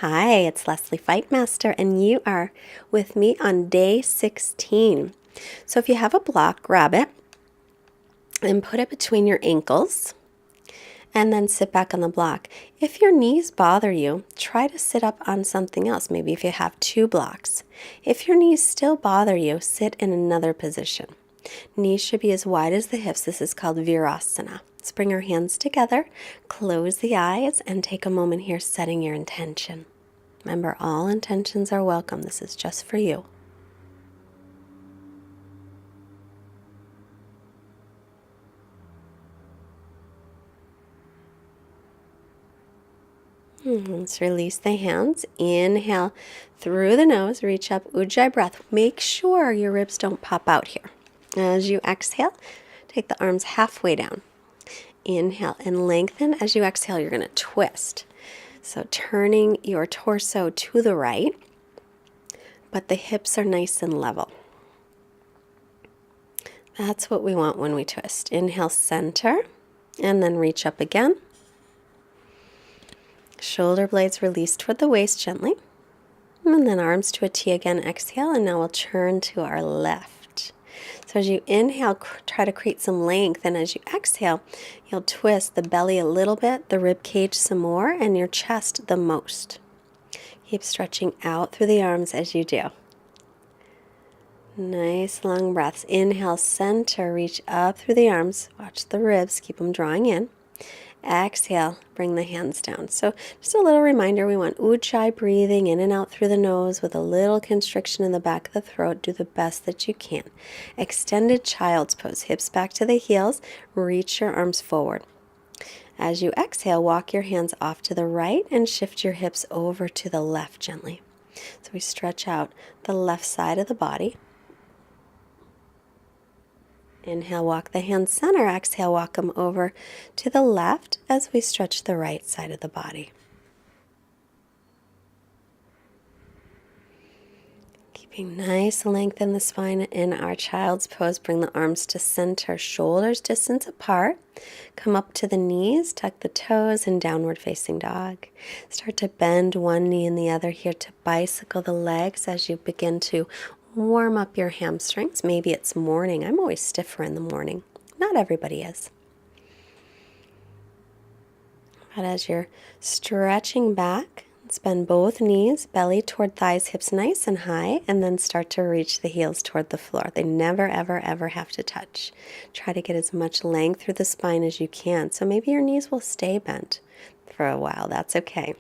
Hi, it's Leslie Fightmaster, and you are with me on day 16. So if you have a block, grab it and put it between your ankles and then sit back on the block. If your knees bother you, try to sit up on something else, maybe if you have two blocks. If your knees still bother you, sit in another position. Knees should be as wide as the hips. This is called Virasana. Let's bring our hands together, close the eyes, and take a moment here setting your intention. Remember, all intentions are welcome. This is just for you. Let's release the hands. Inhale through the nose, reach up, Ujjayi breath. Make sure your ribs don't pop out here. As you exhale, take the arms halfway down. Inhale and lengthen. As you exhale, you're going to twist. So turning your torso to the right, but the hips are nice and level. That's what we want when we twist. Inhale, center, and then reach up again. Shoulder blades release toward the waist gently. And then arms to a T again, exhale, and now we'll turn to our left. So as you inhale, try to create some length, and as you exhale, you'll twist the belly a little bit, the rib cage some more, and your chest the most. Keep stretching out through the arms as you do. Nice long breaths. Inhale, center, reach up through the arms. Watch the ribs, keep them drawing in. Exhale, bring the hands down. So just a little reminder, we want Ujjayi breathing in and out through the nose with a little constriction in the back of the throat. Do the best that you can. Extended child's pose, hips back to the heels, reach your arms forward. As you exhale, walk your hands off to the right and shift your hips over to the left gently. So we stretch out the left side of the body. Inhale, walk the hands center. Exhale, walk them over to the left as we stretch the right side of the body. Keeping nice length in the spine in our child's pose. Bring the arms to center, shoulders distance apart. Come up to the knees, tuck the toes, and downward facing dog. Start to bend one knee and the other here to bicycle the legs as you begin to warm up your hamstrings. Maybe it's morning. I'm always stiffer in the morning. Not everybody is. But as you're stretching back, bend both knees, belly toward thighs, hips nice and high, and then start to reach the heels toward the floor. They never, ever, ever have to touch. Try to get as much length through the spine as you can. So maybe your knees will stay bent for a while. That's okay.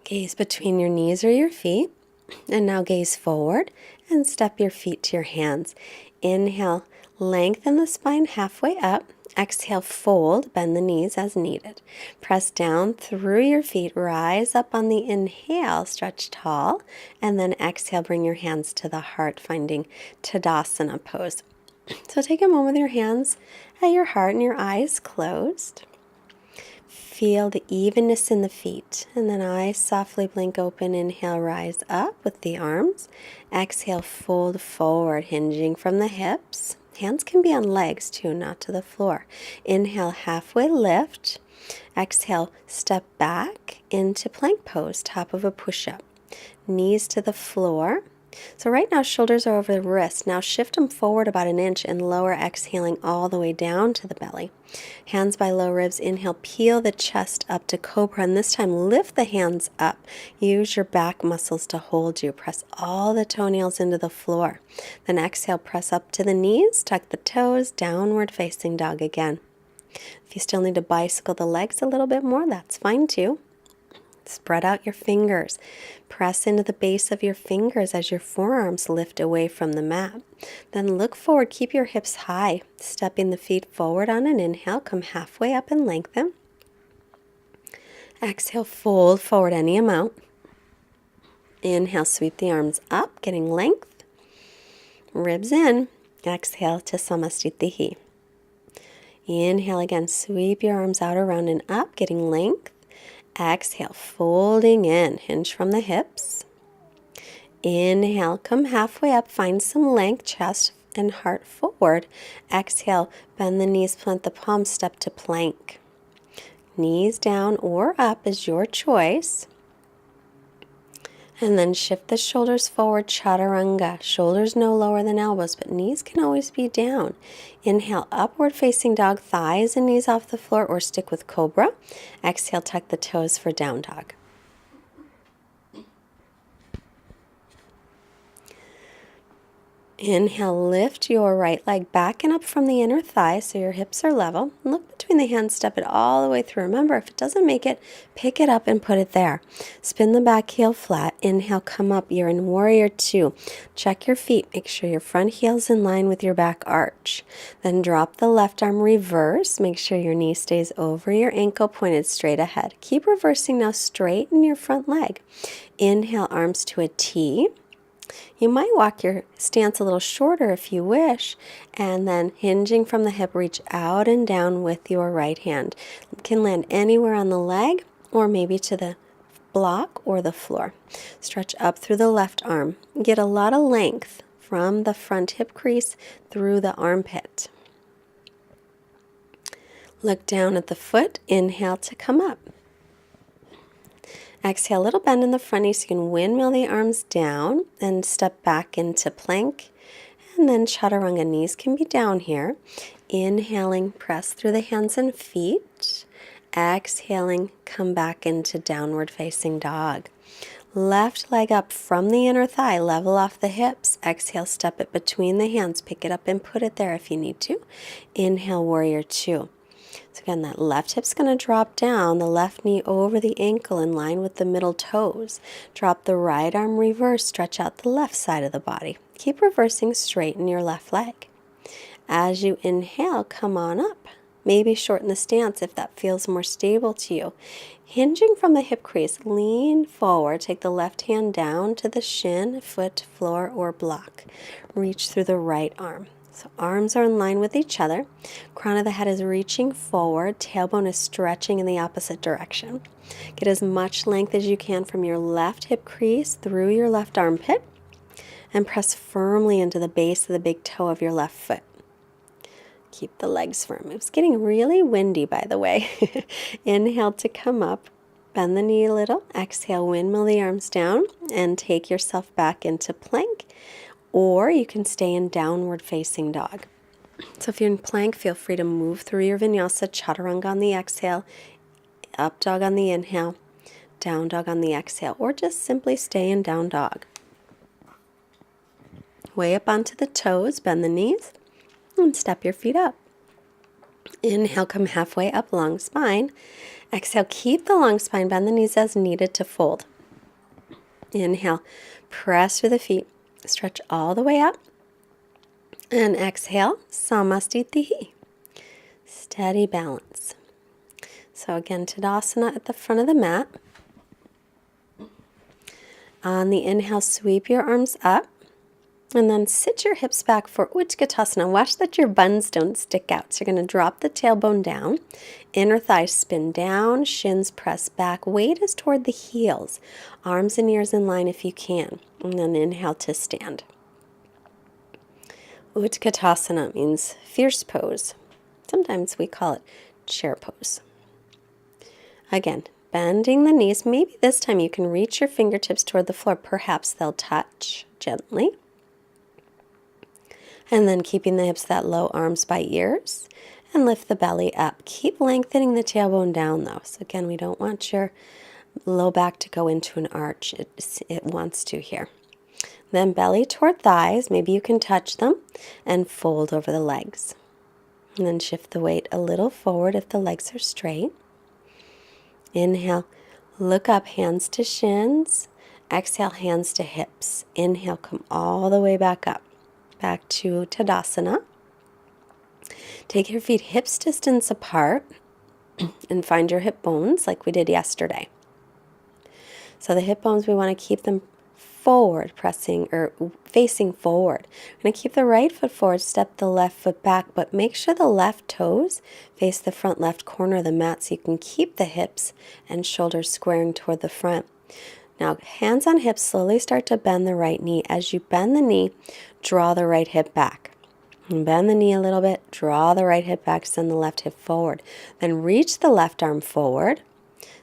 Gaze between your knees or your feet. And now gaze forward and step your feet to your hands. Inhale, lengthen the spine halfway up. Exhale, fold, bend the knees as needed. Press down through your feet, rise up on the inhale, stretch tall, and then exhale, bring your hands to the heart, finding Tadasana pose. So take a moment with your hands at your heart and your eyes closed. Feel the evenness in the feet, and then eyes softly blink open. Inhale, rise up with the arms. Exhale, fold forward, hinging from the hips. Hands can be on legs too, not to the floor. Inhale, halfway lift. Exhale, step back into plank pose, top of a push-up. Knees to the floor. So right now, shoulders are over the wrists. Now shift them forward about an inch and lower, exhaling all the way down to the belly. Hands by low ribs. Inhale, peel the chest up to cobra, and this time lift the hands up. Use your back muscles to hold you. Press all the toenails into the floor. Then exhale, press up to the knees, tuck the toes, downward facing dog again. If you still need to bicycle the legs a little bit more, that's fine too. Spread out your fingers. Press into the base of your fingers as your forearms lift away from the mat. Then look forward. Keep your hips high. Stepping the feet forward on an inhale. Come halfway up and lengthen. Exhale, fold forward any amount. Inhale, sweep the arms up, getting length. Ribs in. Exhale to Samastitihi. Inhale again. Sweep your arms out, around, and up, getting length. Exhale, folding in, hinge from the hips. Inhale, come halfway up, find some length, chest and heart forward. Exhale, bend the knees, plant the palms, step to plank. Knees down or up is your choice. And then shift the shoulders forward, chaturanga. Shoulders no lower than elbows, but knees can always be down. Inhale, upward facing dog, thighs and knees off the floor, or stick with cobra. Exhale, tuck the toes for down dog. Inhale, lift your right leg back and up from the inner thigh so your hips are level. Look between the hands, step it all the way through. Remember, if it doesn't make it, pick it up and put it there. Spin the back heel flat. Inhale, come up. You're in warrior two. Check your feet. Make sure your front heel's in line with your back arch. Then drop the left arm, reverse. Make sure your knee stays over your ankle, pointed straight ahead. Keep reversing now, straighten your front leg. Inhale, arms to a T. You might walk your stance a little shorter if you wish, and then hinging from the hip, reach out and down with your right hand. You can land anywhere on the leg or maybe to the block or the floor. Stretch up through the left arm. Get a lot of length from the front hip crease through the armpit. Look down at the foot. Inhale to come up. Exhale, a little bend in the front knee so you can windmill the arms down and step back into plank. And then chaturanga, knees can be down here. Inhaling, press through the hands and feet. Exhaling, come back into downward facing dog. Left leg up from the inner thigh, level off the hips. Exhale, step it between the hands. Pick it up and put it there if you need to. Inhale, warrior two. So again, that left hip's going to drop down, the left knee over the ankle in line with the middle toes. Drop the right arm, reverse, stretch out the left side of the body. Keep reversing, straighten your left leg. As you inhale, come on up. Maybe shorten the stance if that feels more stable to you. Hinging from the hip crease, lean forward. Take the left hand down to the shin, foot, floor, or block. Reach through the right arm. So arms are in line with each other. Crown of the head is reaching forward. Tailbone is stretching in the opposite direction. Get as much length as you can from your left hip crease through your left armpit. And press firmly into the base of the big toe of your left foot. Keep the legs firm. It's getting really windy, by the way. Inhale to come up. Bend the knee a little. Exhale, windmill the arms down. And take yourself back into plank. Or you can stay in downward facing dog. So if you're in plank, feel free to move through your vinyasa, chaturanga on the exhale, up dog on the inhale, down dog on the exhale, or just simply stay in down dog. Way up onto the toes, bend the knees, and step your feet up. Inhale, come halfway up, long spine. Exhale, keep the long spine, bend the knees as needed to fold. Inhale, press through the feet. Stretch all the way up. And exhale, Samastitihi. Steady balance. So again, Tadasana at the front of the mat. On the inhale, sweep your arms up. And then sit your hips back for Utkatasana. Watch that your buns don't stick out. So you're going to drop the tailbone down. Inner thighs spin down. Shins press back. Weight is toward the heels. Arms and ears in line if you can. And then inhale to stand. Utkatasana means fierce pose. Sometimes we call it chair pose. Again, bending the knees. Maybe this time you can reach your fingertips toward the floor. Perhaps they'll touch gently. And then keeping the hips that low, arms by ears, and lift the belly up. Keep lengthening the tailbone down though. So again, we don't want your low back to go into an arch. It wants to here. Then belly toward thighs. Maybe you can touch them and fold over the legs. And then shift the weight a little forward if the legs are straight. Inhale, look up, hands to shins. Exhale, hands to hips. Inhale, come all the way back up. Back to Tadasana. Take your feet hips distance apart and find your hip bones like we did yesterday. So the hip bones, we want to keep them forward, pressing or facing forward. We're going to keep the right foot forward, step the left foot back, but make sure the left toes face the front left corner of the mat so you can keep the hips and shoulders squaring toward the front. Now, hands on hips, slowly start to bend the right knee. As you bend the knee, draw the right hip back. And bend the knee a little bit, draw the right hip back, send the left hip forward. Then reach the left arm forward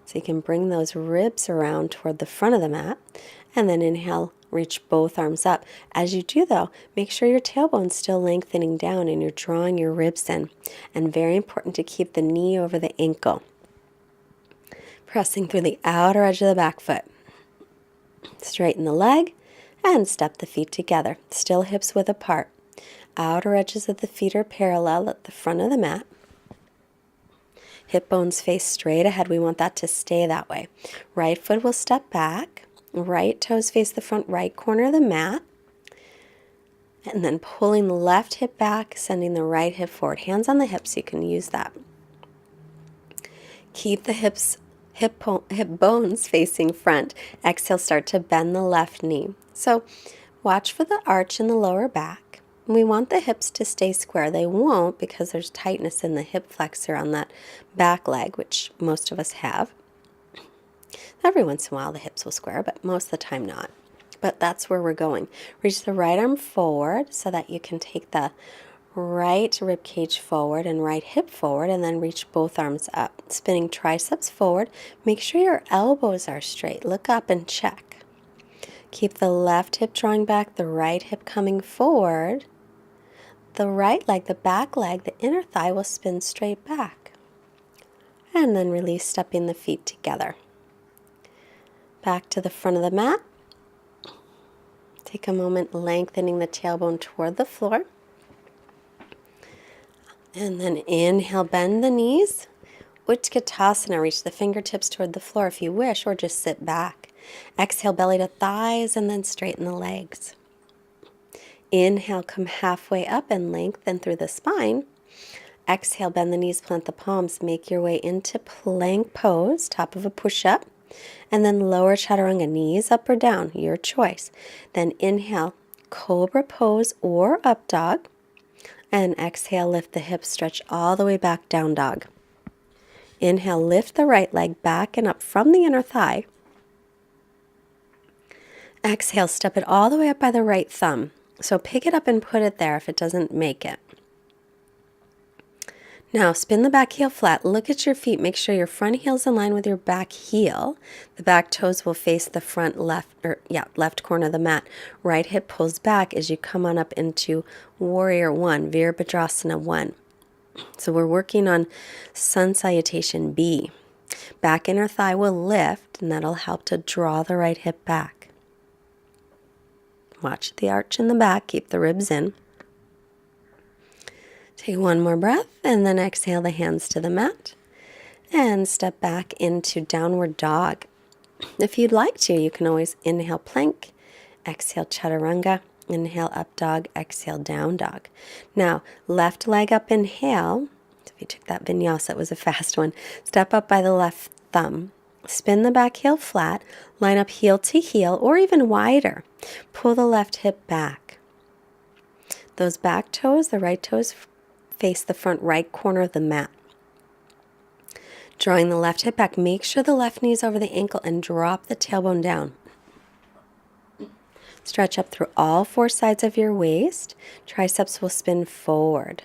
so you can bring those ribs around toward the front of the mat. And then inhale, reach both arms up. As you do though, make sure your tailbone's still lengthening down and you're drawing your ribs in. And very important to keep the knee over the ankle. Pressing through the outer edge of the back foot. Straighten the leg and step the feet together. Still hips width apart. Outer edges of the feet are parallel at the front of the mat. Hip bones face straight ahead. We want that to stay that way. Right foot will step back. Right toes face the front right corner of the mat. And then pulling the left hip back, sending the right hip forward. Hands on the hips, you can use that. Keep the hip bones facing front. Exhale, start to bend the left knee. So watch for the arch in the lower back. We want the hips to stay square. They won't because there's tightness in the hip flexor on that back leg, which most of us have. Every once in a while the hips will square, but most of the time not. But that's where we're going. Reach the right arm forward so that you can take the right rib cage forward and right hip forward, and then reach both arms up. Spinning triceps forward. Make sure your elbows are straight. Look up and check. Keep the left hip drawing back, the right hip coming forward. The right leg, the back leg, the inner thigh will spin straight back. And then release, stepping the feet together. Back to the front of the mat. Take a moment lengthening the tailbone toward the floor. And then inhale, bend the knees. Utkatasana, reach the fingertips toward the floor if you wish, or just sit back. Exhale, belly to thighs, and then straighten the legs. Inhale, come halfway up and lengthen through the spine. Exhale, bend the knees, plant the palms. Make your way into plank pose, top of a push-up. And then lower chaturanga, knees up or down, your choice. Then inhale, cobra pose or up dog. And exhale, lift the hips, stretch all the way back, down dog. Inhale, lift the right leg back and up from the inner thigh. Exhale, step it all the way up by the right thumb. So pick it up and put it there if it doesn't make it. Now spin the back heel flat. Look at your feet. Make sure your front heel's in line with your back heel. The back toes will face the front left corner of the mat. Right hip pulls back as you come on up into Warrior 1, Virabhadrasana 1. So we're working on Sun Salutation B. Back inner thigh will lift, and that'll help to draw the right hip back. Watch the arch in the back. Keep the ribs in. Take one more breath, and then exhale the hands to the mat. And step back into downward dog. If you'd like to, you can always inhale plank, exhale chaturanga, inhale up dog, exhale down dog. Now, left leg up, inhale. If you took that vinyasa, it was a fast one. Step up by the left thumb. Spin the back heel flat, line up heel to heel, or even wider. Pull the left hip back. Those back toes, the right toes, face the front right corner of the mat. Drawing the left hip back, make sure the left knee is over the ankle and drop the tailbone down. Stretch up through all four sides of your waist. Triceps will spin forward.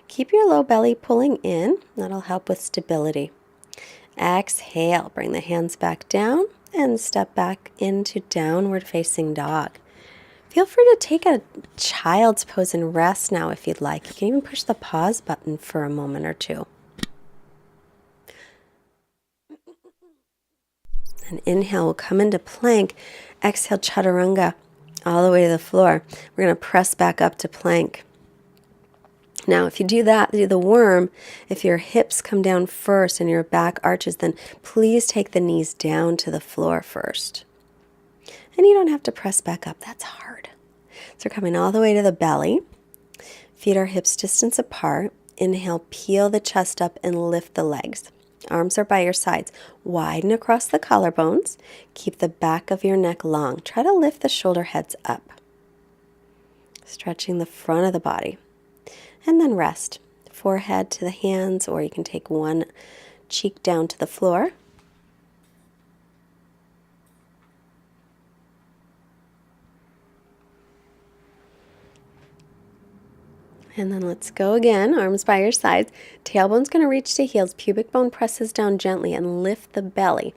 Keep your low belly pulling in. That'll help with stability. Exhale, bring the hands back down and step back into downward facing dog. Feel free to take a child's pose and rest now if you'd like. You can even push the pause button for a moment or two. And inhale, we'll come into plank. Exhale, chaturanga, all the way to the floor. We're going to press back up to plank. Now, if you do that, do the worm, if your hips come down first and your back arches, then please take the knees down to the floor first. And you don't have to press back up. That's hard. So we're coming all the way to the belly. Feet are hips distance apart. Inhale, peel the chest up and lift the legs. Arms are by your sides. Widen across the collarbones. Keep the back of your neck long. Try to lift the shoulder heads up. Stretching the front of the body. And then rest. Forehead to the hands, or you can take one cheek down to the floor. And then let's go again, arms by your sides. Tailbone's going to reach to heels. Pubic bone presses down gently and lift the belly.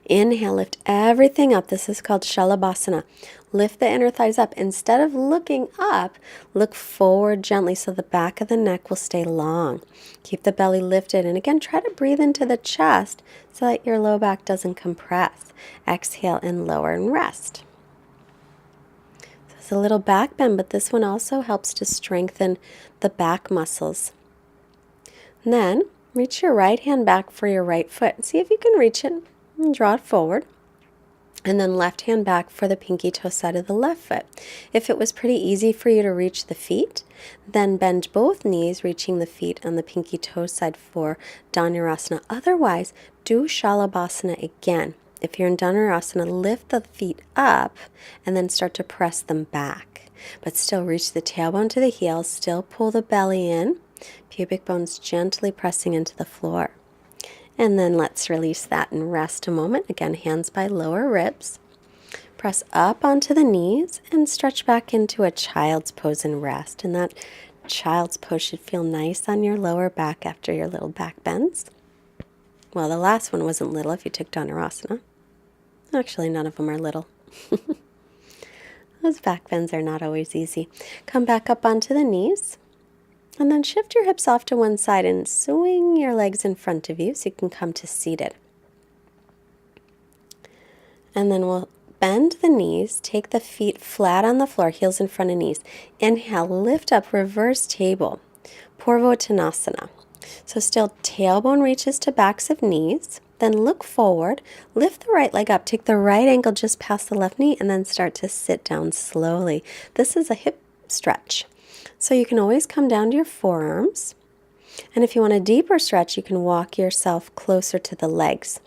Inhale, lift everything up. This is called Shalabhasana. Lift the inner thighs up. Instead of looking up, look forward gently so the back of the neck will stay long. Keep the belly lifted. And again, try to breathe into the chest so that your low back doesn't compress. Exhale and lower and rest. So it's a little back bend, but this one also helps to strengthen the back muscles. And then reach your right hand back for your right foot. See if you can reach it. And draw it forward. And then left hand back for the pinky toe side of the left foot. If it was pretty easy for you to reach the feet, then bend both knees, reaching the feet on the pinky toe side for Dhanurasana. Otherwise, do Shalabhasana again. If you're in Dhanurasana, lift the feet up and then start to press them back. But still reach the tailbone to the heels, still pull the belly in, pubic bones gently pressing into the floor. And then let's release that and rest a moment. Again, hands by lower ribs. Press up onto the knees and stretch back into a child's pose and rest. And that child's pose should feel nice on your lower back after your little back bends. Well, the last one wasn't little if you took Dhanurasana. Actually, none of them are little. Those back bends are not always easy. Come back up onto the knees. And then shift your hips off to one side and swing your legs in front of you so you can come to seated. And then we'll bend the knees, take the feet flat on the floor, heels in front of knees. Inhale, lift up, reverse table, Purvottanasana. So still tailbone reaches to backs of knees. Then look forward, lift the right leg up, take the right ankle just past the left knee, and then start to sit down slowly. This is a hip stretch. So you can always come down to your forearms. And if you want a deeper stretch, you can walk yourself closer to the legs.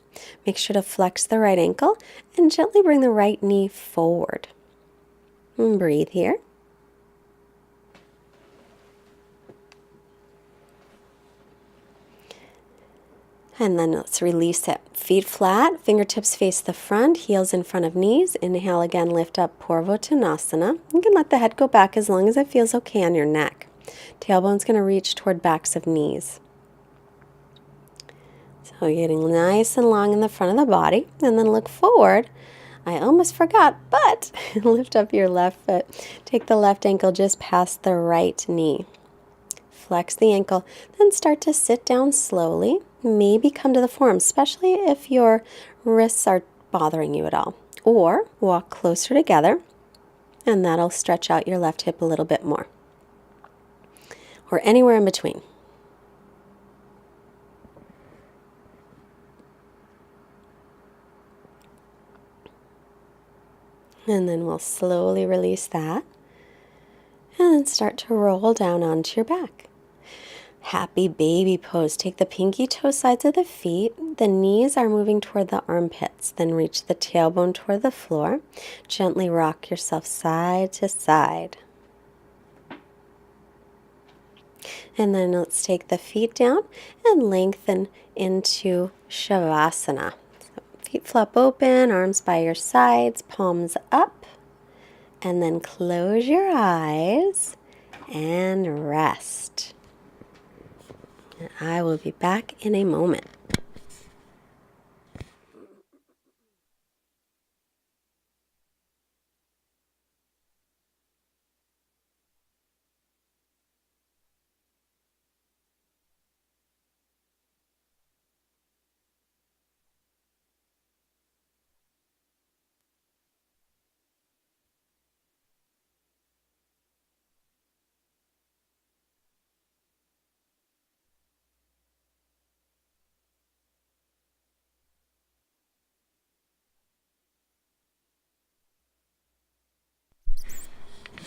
Make sure to flex the right ankle and gently bring the right knee forward. And breathe here. And then let's release it. Feet flat, fingertips face the front, heels in front of knees. Inhale again, lift up Purvottanasana. You can let the head go back as long as it feels okay on your neck. Tailbone's going to reach toward backs of knees. So you're getting nice and long in the front of the body. And then look forward. I almost forgot, but lift up your left foot. Take the left ankle just past the right knee. Flex the ankle, then start to sit down slowly. Maybe come to the forearms, especially if your wrists are bothering you at all. Or walk closer together, and that'll stretch out your left hip a little bit more. Or anywhere in between. And then we'll slowly release that. And then start to roll down onto your back. Happy baby pose. Take the pinky toe sides of the feet. The knees are moving toward the armpits. Then reach the tailbone toward the floor. Gently rock yourself side to side. And then let's take the feet down and lengthen into Shavasana. So feet flop open, arms by your sides, palms up. And then close your eyes and rest. And I will be back in a moment.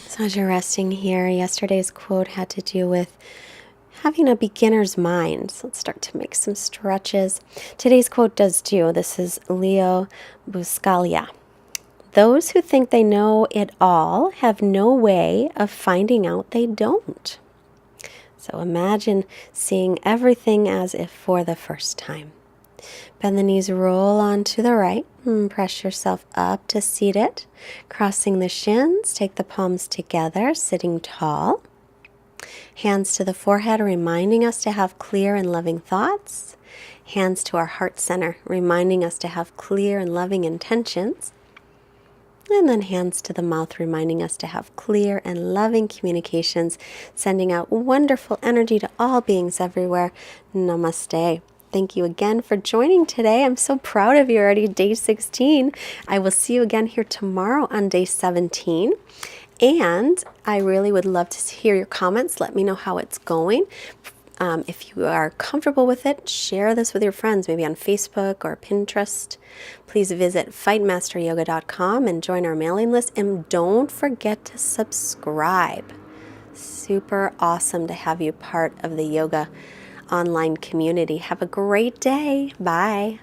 So as you're resting here, yesterday's quote had to do with having a beginner's mind. So let's start to make some stretches. Today's quote does too. This is Leo Buscaglia. Those who think they know it all have no way of finding out they don't. So imagine seeing everything as if for the first time. Bend the knees, roll on to the right, and press yourself up to seated. Crossing the shins, take the palms together, sitting tall. Hands to the forehead, reminding us to have clear and loving thoughts. Hands to our heart center, reminding us to have clear and loving intentions. And then hands to the mouth, reminding us to have clear and loving communications, sending out wonderful energy to all beings everywhere. Namaste. Thank you again for joining today. I'm so proud of you already, day 16. I will see you again here tomorrow on day 17. And I really would love to hear your comments. Let me know how it's going. If you are comfortable with it, share this with your friends, maybe on Facebook or Pinterest. Please visit fightmasteryoga.com and join our mailing list. And don't forget to subscribe. Super awesome to have you part of the yoga online community. Have a great day. Bye.